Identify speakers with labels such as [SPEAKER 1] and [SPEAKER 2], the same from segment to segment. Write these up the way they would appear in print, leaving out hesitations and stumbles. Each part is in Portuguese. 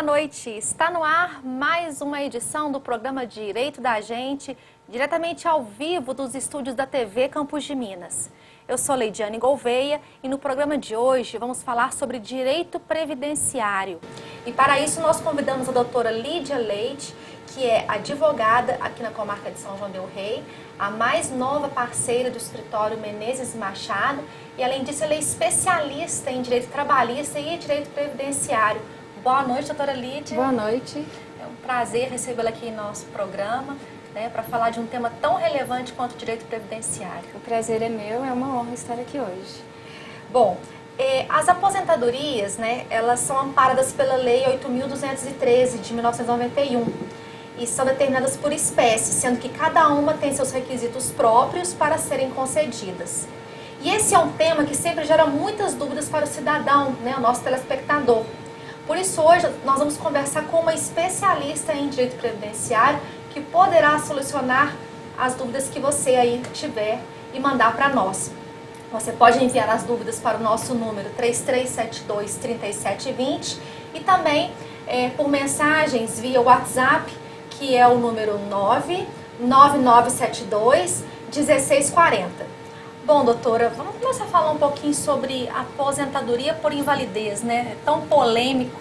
[SPEAKER 1] boa noite. Está no ar mais uma edição do programa Direito da Gente, diretamente ao vivo dos estúdios da TV Campos de Minas. Eu sou Leidiane Gouveia e no programa de hoje vamos falar sobre direito previdenciário. E para isso nós convidamos a doutora Lídia Leite, que é advogada aqui na comarca de São João del Rei, a mais nova parceira do escritório Menezes Machado e, além disso, ela é especialista em direito trabalhista e direito previdenciário. Boa noite, doutora Lídia.
[SPEAKER 2] Boa noite.
[SPEAKER 1] É um prazer recebê-la aqui em nosso programa, para falar de um tema tão relevante quanto o direito previdenciário.
[SPEAKER 2] O prazer é meu, é uma honra estar aqui hoje.
[SPEAKER 1] Bom, as aposentadorias, elas são amparadas pela Lei 8.213 de 1991 e são determinadas por espécie, sendo que cada uma tem seus requisitos próprios para serem concedidas. E esse é um tema que sempre gera muitas dúvidas para o cidadão, o nosso telespectador. Por isso, hoje, nós vamos conversar com uma especialista em direito previdenciário que poderá solucionar as dúvidas que você aí tiver e mandar para nós. Você pode enviar as dúvidas para o nosso número 3372-3720 e também por mensagens via WhatsApp, que é o número 99972-1640. Bom, doutora, vamos começar a falar um pouquinho sobre aposentadoria por invalidez, É tão polêmico,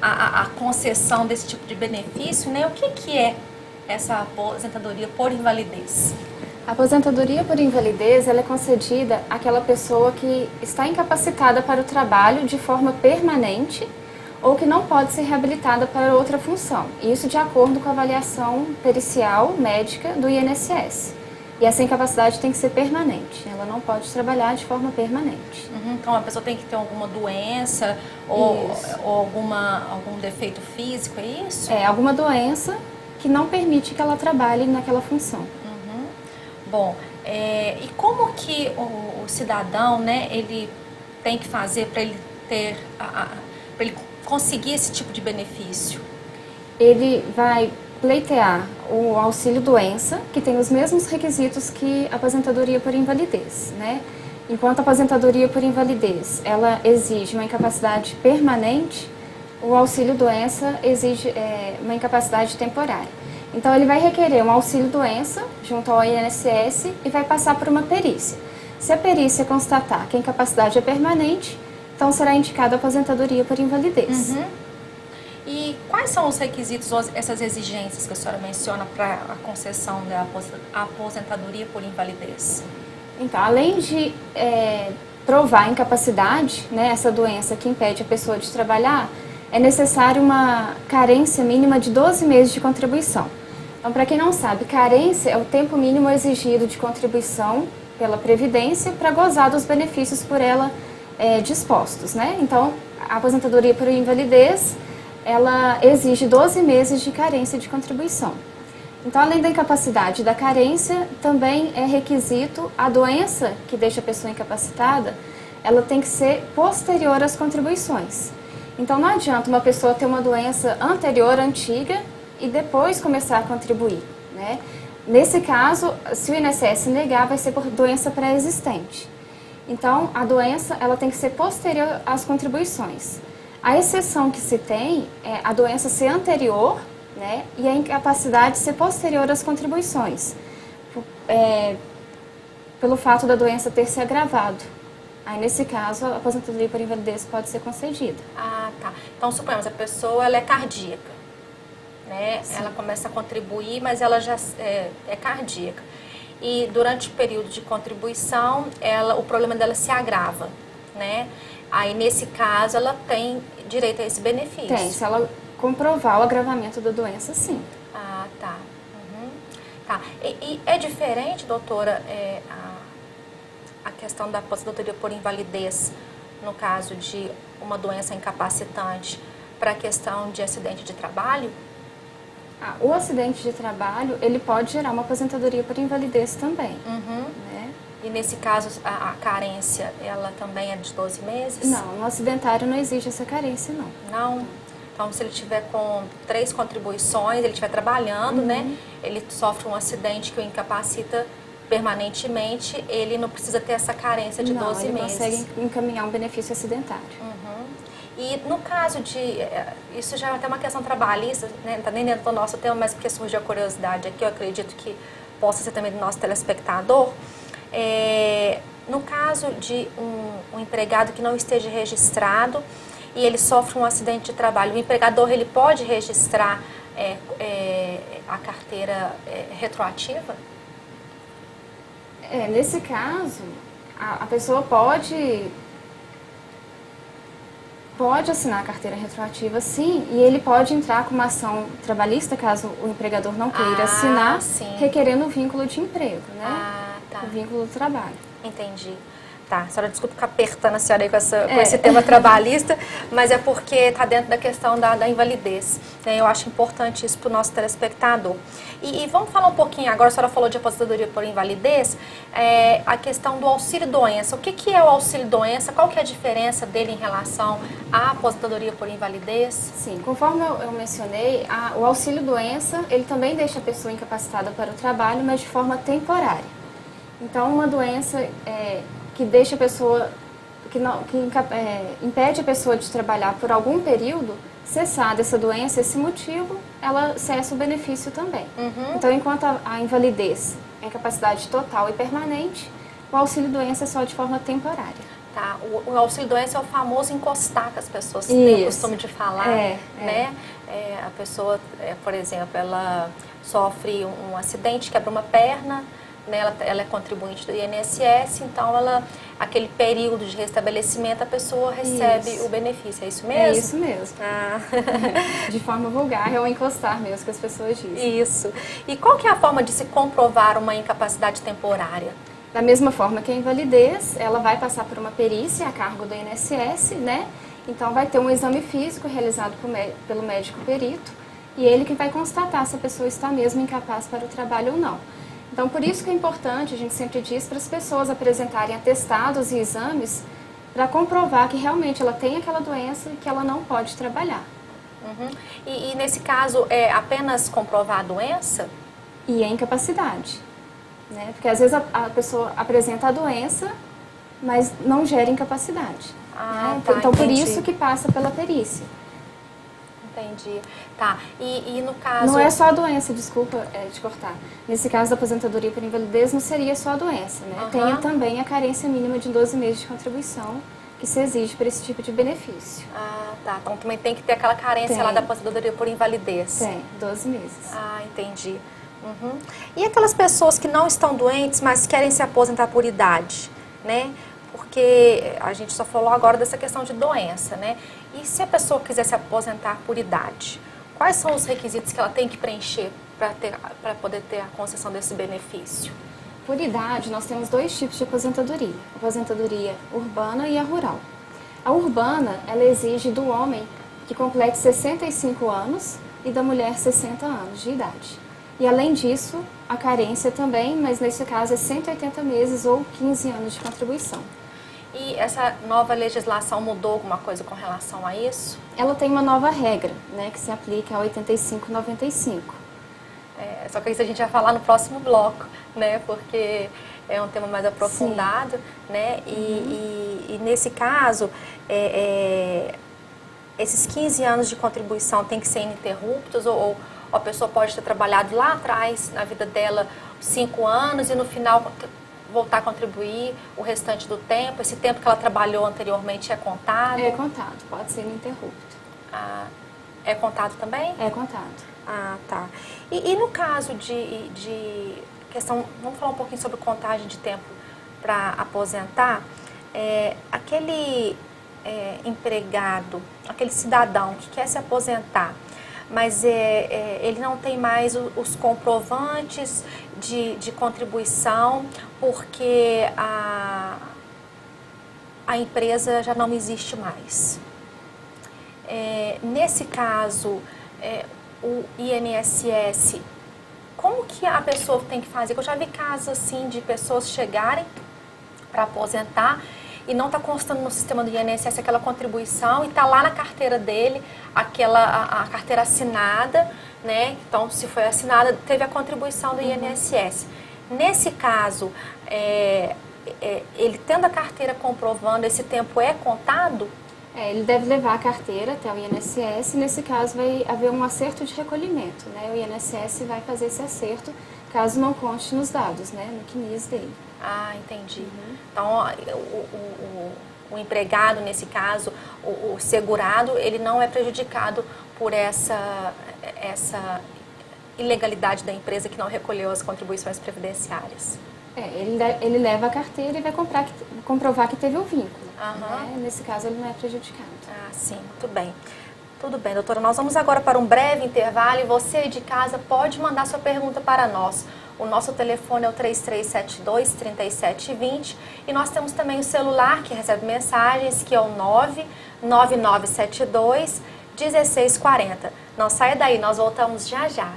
[SPEAKER 1] a concessão desse tipo de benefício, O que é essa aposentadoria por invalidez?
[SPEAKER 2] A aposentadoria por invalidez ela é concedida àquela pessoa que está incapacitada para o trabalho de forma permanente ou que não pode ser reabilitada para outra função. Isso de acordo com a avaliação pericial médica do INSS. E essa incapacidade tem que ser permanente, ela não pode trabalhar de forma permanente.
[SPEAKER 1] Então a pessoa tem que ter alguma doença ou algum defeito físico, é isso?
[SPEAKER 2] É, alguma doença que não permite que ela trabalhe naquela função.
[SPEAKER 1] Bom, e como que o cidadão, ele tem que fazer para ele ter, para ele conseguir esse tipo de benefício?
[SPEAKER 2] Ele vai pleitear o auxílio-doença, que tem os mesmos requisitos que a aposentadoria por invalidez, Enquanto a aposentadoria por invalidez, ela exige uma incapacidade permanente, o auxílio-doença exige uma incapacidade temporária. Então, ele vai requerer um auxílio-doença junto ao INSS e vai passar por uma perícia. Se a perícia constatar que a incapacidade é permanente, então será indicada a aposentadoria por invalidez.
[SPEAKER 1] E quais são os requisitos, essas exigências que a senhora menciona para a concessão da aposentadoria por invalidez?
[SPEAKER 2] Então, além de provar a incapacidade, essa doença que impede a pessoa de trabalhar, é necessário uma carência mínima de 12 meses de contribuição. Então, para quem não sabe, carência é o tempo mínimo exigido de contribuição pela Previdência para gozar dos benefícios por ela dispostos, Então, a aposentadoria por invalidez, ela exige 12 meses de carência de contribuição. Então, além da incapacidade e da carência, também é requisito a doença que deixa a pessoa incapacitada, ela tem que ser posterior às contribuições. Então, não adianta uma pessoa ter uma doença anterior, antiga, e depois começar a contribuir, Nesse caso, se o INSS negar, vai ser por doença pré-existente. Então, a doença ela tem que ser posterior às contribuições. A exceção que se tem é a doença ser anterior, e a incapacidade ser posterior às contribuições, pelo fato da doença ter se agravado. Aí, nesse caso, a aposentadoria por invalidez pode ser concedida.
[SPEAKER 1] Ah, tá. Então, suponhamos, a pessoa ela é cardíaca, Ela começa a contribuir, mas ela já é cardíaca. E durante o período de contribuição, o problema dela se agrava, Aí, nesse caso, ela tem direito a esse benefício.
[SPEAKER 2] Tem, se ela comprovar o agravamento da doença, sim.
[SPEAKER 1] Ah, tá. Tá. E é diferente, doutora, a questão da aposentadoria por invalidez, no caso de uma doença incapacitante, para a questão de acidente de trabalho?
[SPEAKER 2] O acidente de trabalho, ele pode gerar uma aposentadoria por invalidez também.
[SPEAKER 1] E nesse caso, a carência, ela também é de 12 meses?
[SPEAKER 2] Não, no acidentário não existe essa carência, não.
[SPEAKER 1] Não? Então, se ele tiver com 3 contribuições, ele estiver trabalhando, ele sofre um acidente que o incapacita permanentemente, ele não precisa ter essa carência de 12 meses.
[SPEAKER 2] Ele consegue encaminhar um benefício acidentário.
[SPEAKER 1] E no caso de, isso já é até uma questão trabalhista, né? Não está nem dentro do nosso tema, mas porque surgiu a curiosidade aqui, eu acredito que possa ser também do nosso telespectador. No caso de um empregado que não esteja registrado e ele sofre um acidente de trabalho, o empregador ele pode registrar a carteira retroativa?
[SPEAKER 2] Nesse caso, a pessoa pode assinar a carteira retroativa, sim, e ele pode entrar com uma ação trabalhista, caso o empregador não queira assinar,
[SPEAKER 1] sim.
[SPEAKER 2] requerendo o vínculo de emprego, né?
[SPEAKER 1] Tá.
[SPEAKER 2] O vínculo do trabalho.
[SPEAKER 1] Entendi. Tá, a senhora, desculpa ficar apertando a senhora aí com esse tema trabalhista, mas é porque está dentro da questão da invalidez, né? Eu acho importante isso para o nosso telespectador. E vamos falar um pouquinho, agora a senhora falou de aposentadoria por invalidez, a questão do auxílio-doença. O que é o auxílio-doença? Qual que é a diferença dele em relação à aposentadoria por invalidez?
[SPEAKER 2] Sim, conforme eu mencionei, o auxílio-doença, ele também deixa a pessoa incapacitada para o trabalho, mas de forma temporária. Então, uma doença que deixa a pessoa, impede a pessoa de trabalhar por algum período, cessada essa doença, esse motivo, ela cessa o benefício também. Então, enquanto a invalidez é incapacidade total e permanente, o auxílio-doença é só de forma temporária.
[SPEAKER 1] Tá, o auxílio-doença é o famoso encostar que as pessoas têm o costume de falar, né? A pessoa, por exemplo, ela sofre um acidente, quebra uma perna, né, ela é contribuinte do INSS, então aquele período de restabelecimento a pessoa recebe o benefício, é isso mesmo?
[SPEAKER 2] É isso mesmo. De forma vulgar, é o encostar mesmo que as pessoas dizem.
[SPEAKER 1] Isso. E qual que é a forma de se comprovar uma incapacidade temporária?
[SPEAKER 2] Da mesma forma que a invalidez, ela vai passar por uma perícia a cargo do INSS, né? Então vai ter um exame físico realizado pelo médico perito e ele que vai constatar se a pessoa está mesmo incapaz para o trabalho ou não. Então, por isso que é importante, a gente sempre diz, para as pessoas apresentarem atestados e exames para comprovar que realmente ela tem aquela doença e que ela não pode trabalhar.
[SPEAKER 1] E nesse caso, é apenas comprovar a doença?
[SPEAKER 2] E a incapacidade, né? Porque às vezes a pessoa apresenta a doença, mas não gera incapacidade. Né?
[SPEAKER 1] Tá,
[SPEAKER 2] então, por
[SPEAKER 1] entendi.
[SPEAKER 2] isso que passa pela perícia.
[SPEAKER 1] Entendi. Tá, e no caso...
[SPEAKER 2] Não é só a doença, desculpa te cortar. Nesse caso da aposentadoria por invalidez, não seria só a doença, né? Tem também a carência mínima de 12 meses de contribuição que se exige para esse tipo de benefício.
[SPEAKER 1] Tá. Então também tem que ter aquela carência lá da aposentadoria por invalidez.
[SPEAKER 2] Tem, 12 meses.
[SPEAKER 1] Entendi. E aquelas pessoas que não estão doentes, mas querem se aposentar por idade, né? Porque a gente só falou agora dessa questão de doença, né? E se a pessoa quiser se aposentar por idade, quais são os requisitos que ela tem que preencher para poder ter a concessão desse benefício?
[SPEAKER 2] Por idade, nós temos dois tipos de aposentadoria. A aposentadoria urbana e a rural. A urbana, ela exige do homem que complete 65 anos e da mulher 60 anos de idade. E além disso, a carência também, mas nesse caso é 180 meses ou 15 anos de contribuição.
[SPEAKER 1] E essa nova legislação mudou alguma coisa com relação a isso?
[SPEAKER 2] Ela tem uma nova regra, né, que se aplica a 85/95.
[SPEAKER 1] Só que isso a gente vai falar no próximo bloco, né, porque é um tema mais aprofundado, né, e nesse caso, esses 15 anos de contribuição têm que ser ininterruptos ou a pessoa pode ter trabalhado lá atrás, na vida dela, 5 anos e no final voltar a contribuir o restante do tempo? Esse tempo que ela trabalhou anteriormente é contado?
[SPEAKER 2] É contado, pode ser ininterrupto.
[SPEAKER 1] É contado também?
[SPEAKER 2] É contado.
[SPEAKER 1] Tá. E no caso de questão, vamos falar um pouquinho sobre contagem de tempo para aposentar, aquele empregado, aquele cidadão que quer se aposentar, mas ele não tem mais os comprovantes de contribuição porque a empresa já não existe mais. Nesse caso, o INSS, como que a pessoa tem que fazer? Eu já vi casos assim de pessoas chegarem para aposentar e não está constando no sistema do INSS aquela contribuição e está lá na carteira dele a carteira assinada, né? Então, se foi assinada, teve a contribuição do INSS. Nesse caso, ele tendo a carteira comprovando, esse tempo é contado?
[SPEAKER 2] Ele deve levar a carteira até o INSS, nesse caso vai haver um acerto de recolhimento, né? O INSS vai fazer esse acerto caso não conste nos dados, né? No CNIS dele.
[SPEAKER 1] Ah, entendi. Então, ó, o empregado, nesse caso, o segurado, ele não é prejudicado por essa ilegalidade da empresa que não recolheu as contribuições previdenciárias.
[SPEAKER 2] Ele leva a carteira e vai comprovar que teve o vínculo.
[SPEAKER 1] Aham.
[SPEAKER 2] Né? Nesse caso, ele não é prejudicado.
[SPEAKER 1] Ah, sim, muito bem. Tudo bem, doutora. Nós vamos agora para um breve intervalo e você aí de casa pode mandar sua pergunta para nós. O nosso telefone é o 3372-3720 e nós temos também o celular que recebe mensagens, que é o 99972-1640. Não saia daí, nós voltamos já já.